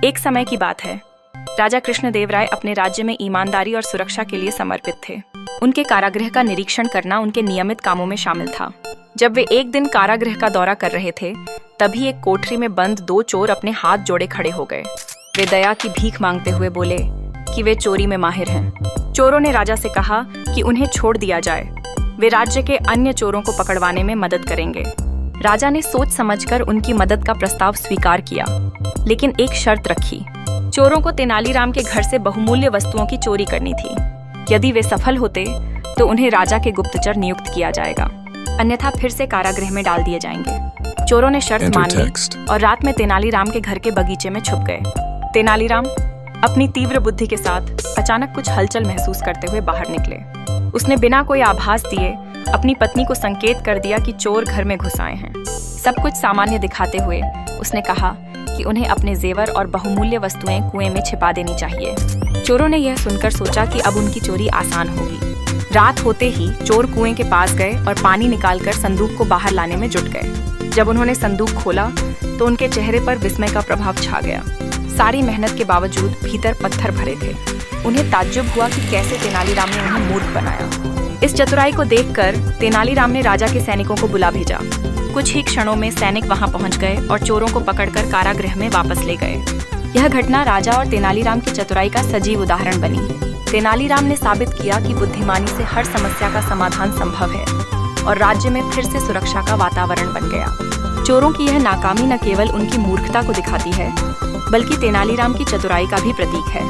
एक समय की बात है। राजा कृष्णदेवराय अपने राज्य में ईमानदारी और सुरक्षा के लिए समर्पित थे। उनके कारागृह का निरीक्षण करना उनके नियमित कामों में शामिल था। जब वे एक दिन कारागृह का दौरा कर रहे थे, तभी एक कोठरी में बंद 2 चोर अपने हाथ जोड़े खड़े हो गए। वे दया की भीख मांगते हुए बोले कि वे चोरी में माहिर हैं। चोरों ने राजा से कहा कि उन्हें छोड़ दिया जाए, वे राज्य के अन्य चोरों को पकड़वाने में मदद करेंगे। राजा ने सोच समझकर उनकी मदद का प्रस्ताव स्वीकार किया, लेकिन एक शर्त रखी। चोरों को तेनालीराम के घर से बहुमूल्य वस्तुओं की चोरी करनी थी। यदि वे सफल होते तो उन्हें राजा के गुप्तचर नियुक्त किया जाएगा, अन्यथा फिर से कारागृह में डाल दिए जाएंगे। चोरों ने शर्त मान ली और रात में तेनालीराम के घर के बगीचे में छुप गए। तेनालीराम अपनी तीव्र बुद्धि के साथ अचानक कुछ हलचल महसूस करते हुए बाहर निकले। उसने बिना कोई आभास दिए अपनी पत्नी को संकेत कर दिया कि चोर घर में घुस आए हैं। सब कुछ सामान्य दिखाते हुए उसने कहा कि उन्हें अपने जेवर और बहुमूल्य वस्तुएं कुएं में छिपा देनी चाहिए। चोरों ने यह सुनकर सोचा कि अब उनकी चोरी आसान होगी। रात होते ही चोर कुएं के पास गए और पानी निकालकर संदूक को बाहर लाने में जुट गए। जब उन्होंने संदूक खोला तो उनके चेहरे पर विस्मय का प्रभाव छा गया। सारी मेहनत के बावजूद भीतर पत्थर भरे थे। उन्हें ताज्जुब हुआ कि कैसे तेनालीराम ने उन्हें मूर्ख बनाया। इस चतुराई को देखकर तेनालीराम ने राजा के सैनिकों को बुला भेजा। कुछ ही क्षणों में सैनिक वहां पहुंच गए और चोरों को पकड़कर कारागृह में वापस ले गए। यह घटना राजा और तेनालीराम की चतुराई का सजीव उदाहरण बनी। तेनालीराम ने साबित किया कि बुद्धिमानी से हर समस्या का समाधान संभव है और राज्य में फिर से सुरक्षा का वातावरण बन गया। चोरों की यह नाकामी न केवल उनकी मूर्खता को दिखाती है, बल्कि तेनालीराम की चतुराई का भी प्रतीक है।